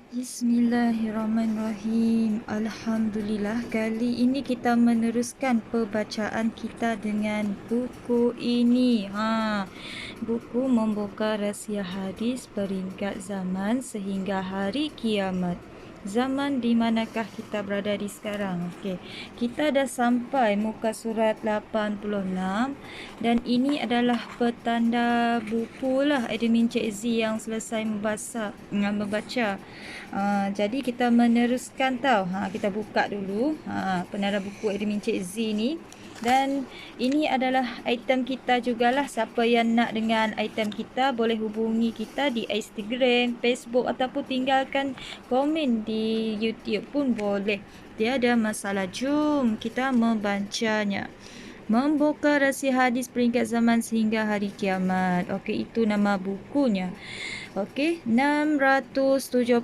Bismillahirrahmanirrahim. Alhamdulillah, kali ini kita meneruskan pembacaan kita dengan buku ini. Buku Membuka Rahsia Hadis Peringkat Zaman Sehingga Hari Kiamat. Zaman di manakah kita berada di sekarang? Okey, kita dah sampai muka surat 86 dan ini adalah petanda buku lah admin Cik Z yang selesai membaca. Jadi kita meneruskan tau. Kita buka dulu penanda buku admin Cik Z ni. Dan ini adalah item kita jugalah. Siapa yang nak dengan item kita boleh hubungi kita di Instagram, Facebook ataupun tinggalkan komen di YouTube pun boleh. Tiada masalah. Jom kita membacanya. Membuka Rahsia Hadis Peringkat Zaman Sehingga Hari Kiamat. Okey, itu nama bukunya. Okey, 677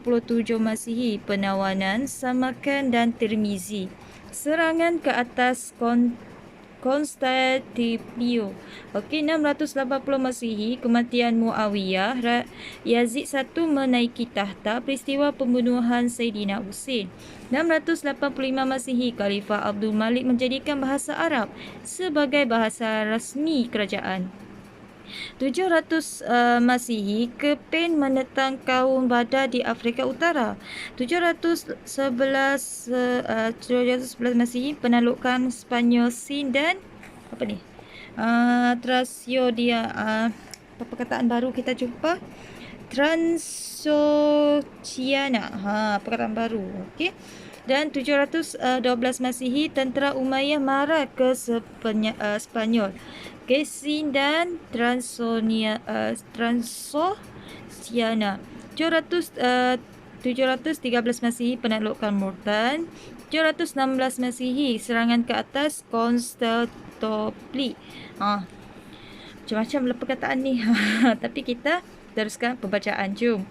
Masihi, penawanan Samarkand dan Tirmizi. Serangan ke atas Konstantinopel. Okey, 680 Masihi, kematian Muawiyah. Yazid I menaiki tahta, peristiwa pembunuhan Sayyidina Husain. 685 Masihi, Khalifah Abdul Malik menjadikan bahasa Arab sebagai bahasa rasmi kerajaan. 700 Masihi, Kepen menentang kaum Badar di Afrika Utara. 711 Masihi, penaklukan Spanyol Sin dan Trasiodia. Apa perkataan baru kita jumpa? Transoxiana. Perkataan baru. Okey. Dan 712 Masihi, tentera Umayyah marah ke Spanyol. Sin dan Transosiana. 713 Masihi, penaklukan Murtan. 716 Masihi, serangan ke atas Konstantinopel. Macam-macam lah perkataan ni. Tapi kita teruskan pembacaan. Jom.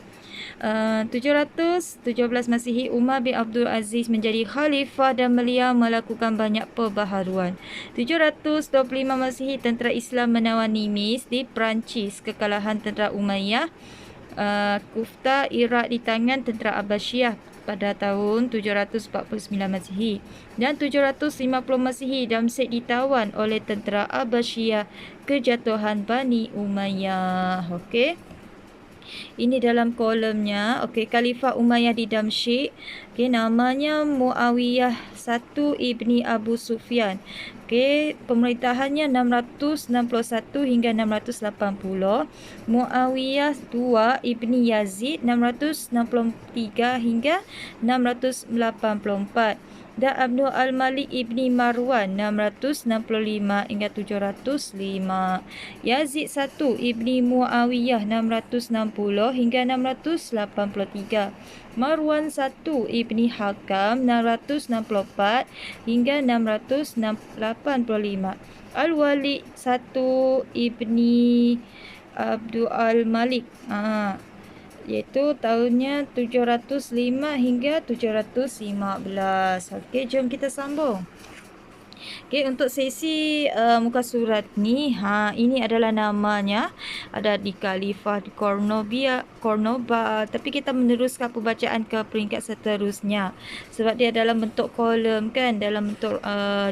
717 Masihi, Umar bin Abdul Aziz menjadi khalifah dan beliau melakukan banyak perbaharuan. 725 Masihi, tentera Islam menawan Nimis di Perancis. Kekalahan tentera Umayyah Kufta, Iraq di tangan tentera Abbasiyah pada tahun 749 Masihi. Dan 750 Masihi, Damsyik ditawan oleh tentera Abbasiyah. Kejatuhan Bani Umayyah. Okey. Ini dalam kolomnya. Okey, Khalifah Umayyah di Damsyik. Okey, namanya Muawiyah I ibni Abu Sufyan. Okey, pemerintahannya 661 hingga 680. Muawiyah II ibni Yazid 663 hingga 684. Dan Abdul Al-Malik ibni Marwan 665 hingga 705. Yazid I ibni Muawiyah 660 hingga 683. Marwan I ibni Hakam 664 hingga 685. Al-Walid I ibni Abdul Al-Malik iaitu tahunnya 705 hingga 715. Okey, jom kita sambung. Okey, untuk sesi muka surat ni, ini adalah namanya. Ada di Khalifah di Cordoba, tapi kita meneruskan pembacaan ke peringkat seterusnya. Sebab dia dalam bentuk kolom kan, dalam bentuk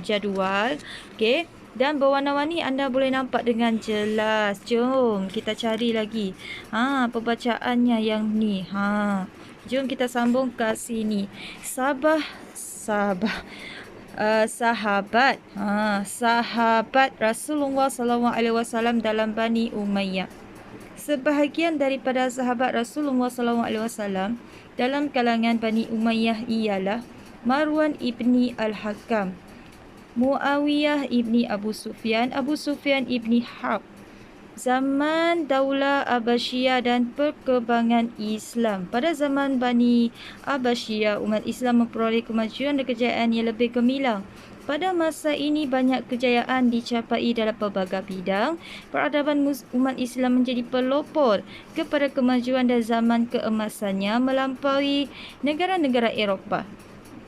jadual. Okey. Dan berwarna-warni anda boleh nampak dengan jelas. Jom kita cari lagi. Pembacaannya yang ni. Jom kita sambung ke sini. Sahabat Rasulullah SAW dalam Bani Umayyah. Sebahagian daripada sahabat Rasulullah SAW dalam kalangan Bani Umayyah ialah Marwan ibni Al-Hakam, Muawiyah ibni Abu Sufyan, Abu Sufyan ibni Harb. Zaman Daulah Abbasiyah dan perkembangan Islam. Pada zaman Bani Abbasiyah, umat Islam memperoleh kemajuan dan kejayaan yang lebih gemilang. Pada masa ini banyak kejayaan dicapai dalam pelbagai bidang. Peradaban umat Islam menjadi pelopor kepada kemajuan dan zaman keemasannya melampaui negara-negara Eropah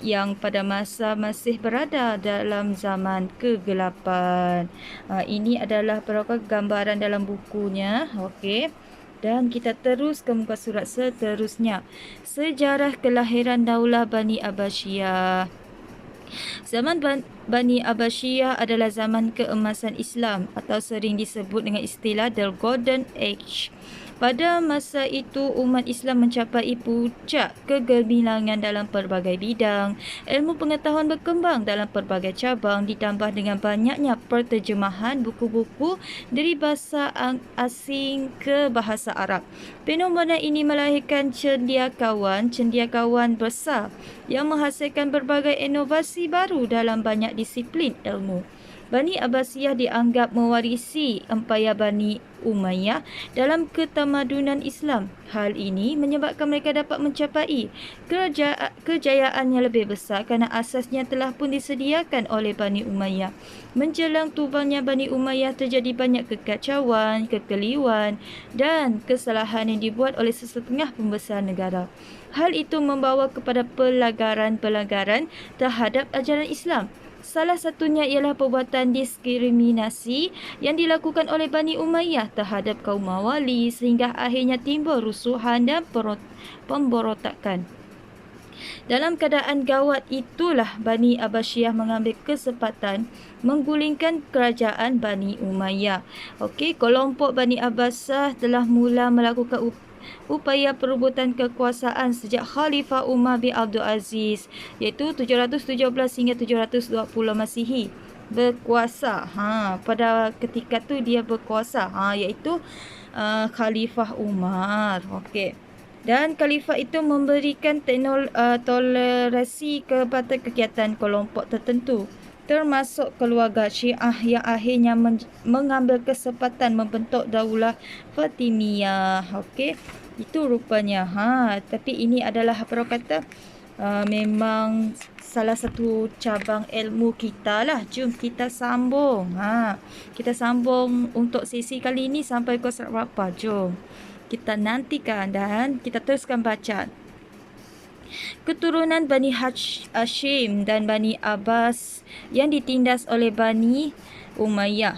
yang pada masa masih berada dalam zaman kegelapan. Ini adalah beberapa gambaran dalam bukunya. Okey. Dan kita terus ke muka surat seterusnya. Sejarah kelahiran Daulah Bani Abbasiyah. Zaman Bani Abbasiyah adalah zaman keemasan Islam atau sering disebut dengan istilah The Golden Age. Pada masa itu, umat Islam mencapai puncak kegemilangan dalam pelbagai bidang. Ilmu pengetahuan berkembang dalam pelbagai cabang ditambah dengan banyaknya perterjemahan buku-buku dari bahasa asing ke bahasa Arab. Fenomena ini melahirkan cendekiawan besar yang menghasilkan berbagai inovasi baru dalam banyak disiplin ilmu. Bani Abbasiyah dianggap mewarisi empayar Bani Umayyah dalam ketamadunan Islam. Hal ini menyebabkan mereka dapat mencapai kejayaan yang lebih besar kerana asasnya telah pun disediakan oleh Bani Umayyah. Menjelang tumbangnya Bani Umayyah terjadi banyak kekacauan, kekeliruan dan kesalahan yang dibuat oleh sesetengah pembesar negara. Hal itu membawa kepada pelanggaran-pelanggaran terhadap ajaran Islam. Salah satunya ialah perbuatan diskriminasi yang dilakukan oleh Bani Umayyah terhadap kaum Mawali sehingga akhirnya timbul rusuhan dan pemberontakan. Dalam keadaan gawat itulah Bani Abbasiyah mengambil kesempatan menggulingkan kerajaan Bani Umayyah. Okey, kelompok Bani Abbasiyah telah mula melakukan upaya perebutan kekuasaan sejak Khalifah Umar bin Abdul Aziz iaitu 717 hingga 720 Masihi berkuasa. Pada ketika tu dia berkuasa iaitu Khalifah Umar. Okey. Dan khalifah itu memberikan toleransi kepada kegiatan kelompok tertentu termasuk keluarga Syiah yang akhirnya mengambil kesempatan membentuk Daulah Fatimiyah. Okey, itu rupanya. Tapi ini adalah apa kata memang salah satu cabang ilmu kita lah. Jom kita sambung. Kita sambung untuk sesi kali ini sampai ke surat berapa? Jom kita nantikan dan kita teruskan bacaan. Keturunan Bani Hashim dan Bani Abbas yang ditindas oleh Bani Umayyah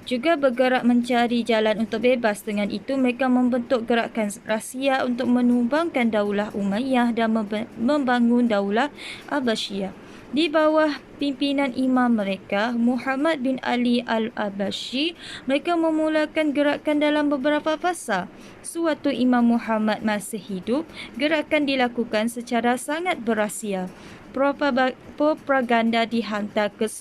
juga bergerak mencari jalan untuk bebas. Dengan itu, mereka membentuk gerakan rahsia untuk menumbangkan Daulah Umayyah dan membangun Daulah Abbasiyah. Di bawah pimpinan imam mereka, Muhammad bin Ali al-Abashi, mereka memulakan gerakan dalam beberapa fasa. Sewaktu Imam Muhammad masih hidup, gerakan dilakukan secara sangat berahsia. Propaganda dihantar ke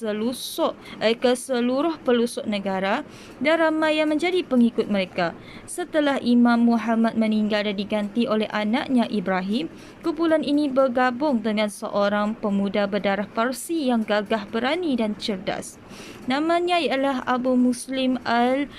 seluruh pelosok negara dan ramai yang menjadi pengikut mereka. Setelah Imam Muhammad meninggal dan diganti oleh anaknya Ibrahim, kumpulan ini bergabung dengan seorang pemuda berdarah Parsi yang gagah berani dan cerdas. Namanya ialah Abu Muslim al-Khurasani.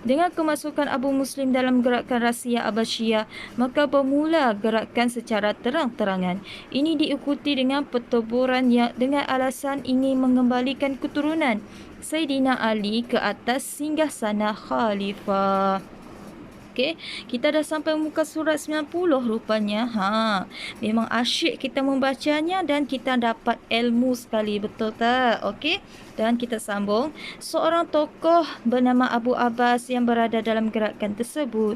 Dengan kemasukan Abu Muslim dalam gerakan rahsia Abbasiyah, maka bermula gerakan secara terang-terangan. Ini diikuti dengan pertempuran yang dengan alasan ingin mengembalikan keturunan Sayyidina Ali ke atas singgasana khalifah. Okey, kita dah sampai muka surat 90 rupanya. Memang asyik kita membacanya dan kita dapat ilmu sekali, betul tak? Okey, dan kita sambung. Seorang tokoh bernama Abu Abbas yang berada dalam gerakan tersebut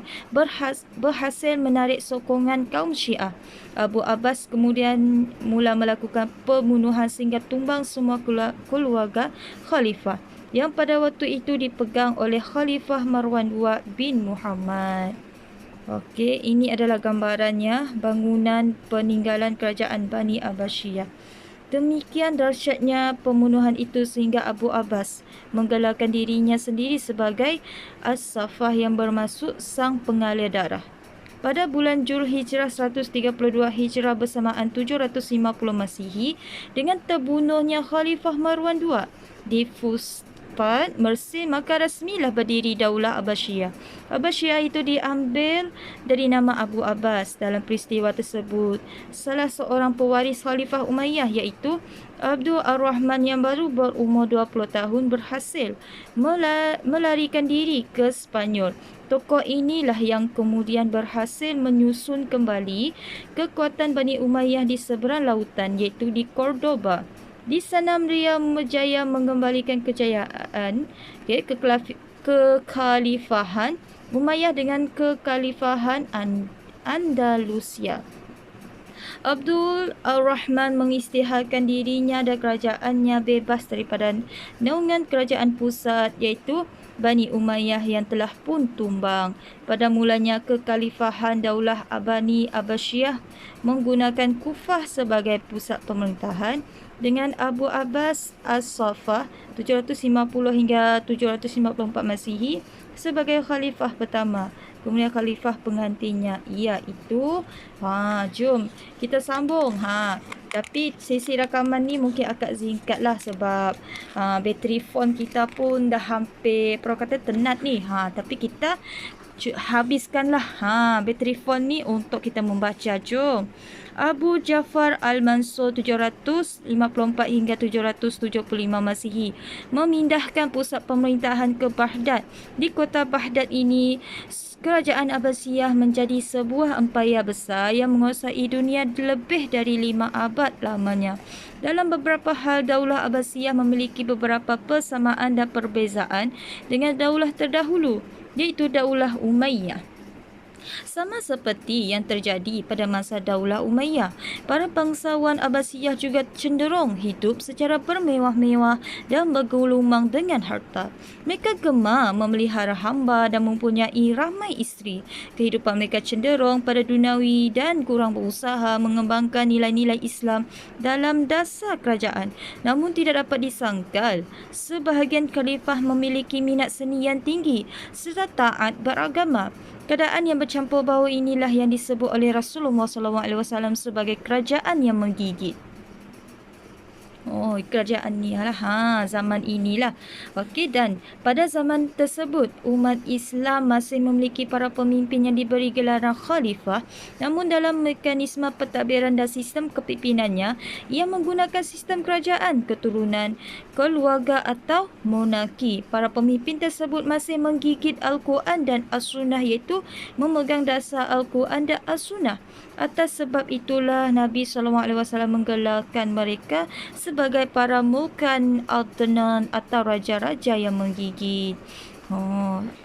berhasil menarik sokongan kaum Syiah. Abu Abbas kemudian mula melakukan pembunuhan sehingga tumbang semua keluarga khalifah yang pada waktu itu dipegang oleh Khalifah Marwan II bin Muhammad. Okey, ini adalah gambarannya bangunan peninggalan kerajaan Bani Abbasiyah. Demikian dahsyatnya pembunuhan itu sehingga Abu Abbas menggelarkan dirinya sendiri sebagai As-Safah yang bermaksud sang pengalir darah. Pada bulan Zulhijrah 132 Hijrah bersamaan 750 Masihi, dengan terbunuhnya Khalifah Marwan II di Mersin, maka rasmilah berdiri Daulah Abbasiyah. Abbasiyah itu diambil dari nama Abu Abbas. Dalam peristiwa tersebut, salah seorang pewaris Khalifah Umayyah iaitu Abdul Ar-Rahman yang baru berumur 20 tahun berhasil melarikan diri ke Spanyol. Tokoh inilah yang kemudian berhasil menyusun kembali kekuatan Bani Umayyah di seberang lautan iaitu di Cordoba. Di sana mereka berjaya mengembalikan kejayaan kekhalifahan Umayyah dengan kekhalifahan Andalusia. Abdul Ar-Rahman mengisytiharkan dirinya dan kerajaannya bebas daripada naungan kerajaan pusat iaitu Bani Umayyah yang telah pun tumbang. Pada mulanya kekhalifahan Daulah Bani Abbasiyah menggunakan Kufah sebagai pusat pemerintahan dengan Abu Abbas As-Saffah 750 hingga 754 Masihi sebagai khalifah pertama. Kemudian khalifah penggantinya iaitu jom kita sambung. Tapi sesi rakaman ni mungkin agak singkat lah sebab bateri phone kita pun dah hampir kata tenat ni. Tapi kita habiskanlah bateri phone ni untuk kita membaca. Jom. Abu Ja'far Al-Mansur 754 hingga 775 Masihi memindahkan pusat pemerintahan ke Baghdad. Di kota Baghdad ini, kerajaan Abbasiyah menjadi sebuah empayar besar yang menguasai dunia lebih dari 5 abad lamanya. Dalam beberapa hal, Daulah Abbasiyah memiliki beberapa persamaan dan perbezaan dengan daulah terdahulu, iaitu Daulah Umayyah. Sama seperti yang terjadi pada masa Daulah Umayyah, para bangsawan Abbasiyah juga cenderung hidup secara bermewah-mewah dan bergelumang dengan harta. Mereka gemar memelihara hamba dan mempunyai ramai isteri. Kehidupan mereka cenderung pada duniawi dan kurang berusaha mengembangkan nilai-nilai Islam dalam dasar kerajaan. Namun tidak dapat disangkal, sebahagian khalifah memiliki minat seni yang tinggi serta taat beragama. Keadaan yang bercampur baur inilah yang disebut oleh Rasulullah SAW sebagai kerajaan yang menggigit. Kerajaan ni lah. Zaman inilah. Okey, dan pada zaman tersebut, umat Islam masih memiliki para pemimpin yang diberi gelaran khalifah. Namun dalam mekanisme pentadbiran dan sistem kepimpinannya, ia menggunakan sistem kerajaan keturunan, keluarga atau monarki. Para pemimpin tersebut masih menggigit Al-Quran dan As-Sunnah, iaitu memegang dasar Al-Quran dan As-Sunnah. Atas sebab itulah Nabi SAW menggelarkan mereka sebagai para mulkan alternan atau raja-raja yang menggigit.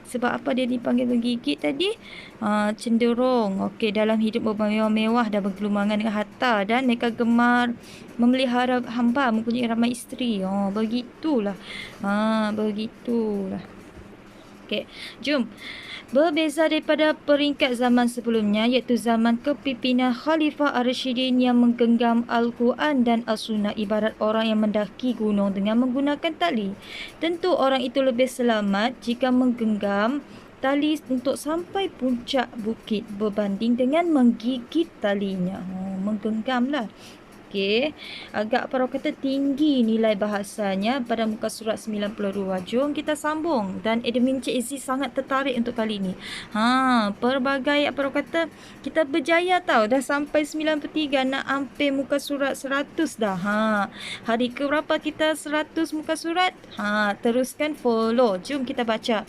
Sebab apa dia dipanggil menggigit tadi? Cenderung dalam hidup bermewah-mewah dan bergelumangan dengan harta, dan mereka gemar memelihara hamba, mempunyai ramai isteri. Begitulah. Begitulah. Okey, jom. Berbeza daripada peringkat zaman sebelumnya, iaitu zaman kepimpinan Khalifah Ar-Rasyidin yang menggenggam Al-Quran dan As-Sunnah ibarat orang yang mendaki gunung dengan menggunakan tali. Tentu orang itu lebih selamat jika menggenggam tali untuk sampai puncak bukit berbanding dengan menggigit talinya. Menggenggamlah. Okey, agak kata tinggi nilai bahasanya pada muka surat 92. Jom kita sambung, dan admin Cik Izzy sangat tertarik untuk kali ini. Pelbagai kata kita berjaya tau, dah sampai 93, nak hampir muka surat 100 dah. Hari ke berapa kita 100 muka surat? Teruskan follow. Jom kita baca.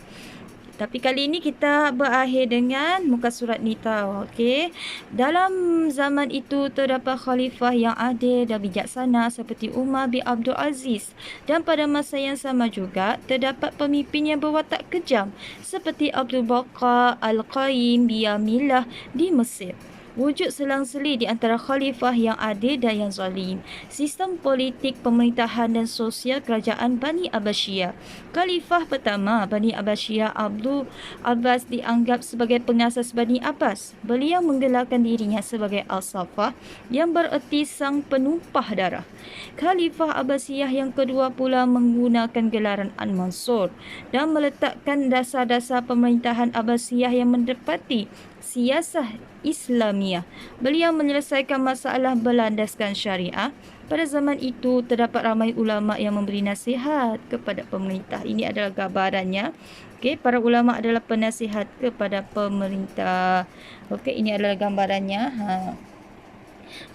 Tapi kali ini kita berakhir dengan muka surat ni tau. Okey. Dalam zaman itu terdapat khalifah yang adil dan bijaksana seperti Umar bin Abdul Aziz. Dan pada masa yang sama juga terdapat pemimpin yang berwatak kejam seperti Abdul Baqar Al-Qaim Biyamillah di Mesir. Wujud selang-seli di antara khalifah yang adil dan yang zalim. Sistem politik, pemerintahan dan sosial kerajaan Bani Abbasiyah. Khalifah pertama Bani Abbasiyah Abdul Abbas dianggap sebagai pengasas Bani Abbas. Beliau menggelarkan dirinya sebagai Al-Saffah yang bererti sang penumpah darah. Khalifah Abbasiyah yang kedua pula menggunakan gelaran Al-Mansur dan meletakkan dasar-dasar pemerintahan Abbasiyah yang mendapati siasah Islamiah. Beliau menyelesaikan masalah berlandaskan syariah. Pada zaman itu terdapat ramai ulama yang memberi nasihat kepada pemerintah. Ini adalah gambarannya. Okey, para ulama adalah penasihat kepada pemerintah. Okey, ini adalah gambarannya.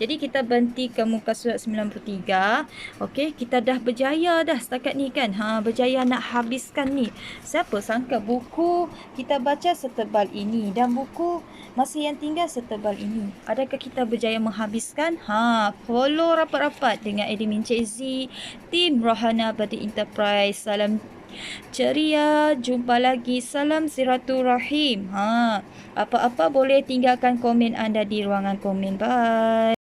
Jadi kita berhenti ke muka surat 93. Okey, kita dah berjaya dah setakat ni kan. Berjaya nak habiskan ni. Siapa sangka buku kita baca setebal ini dan buku masih yang tinggal setebal ini. Adakah kita berjaya menghabiskan? Follow rapat-rapat dengan admin Cik Z, tim Rohana Badi Enterprise. Salam Ceria, jumpa lagi. Salam silaturahim. Apa-apa boleh tinggalkan komen anda di ruangan komen. Bye.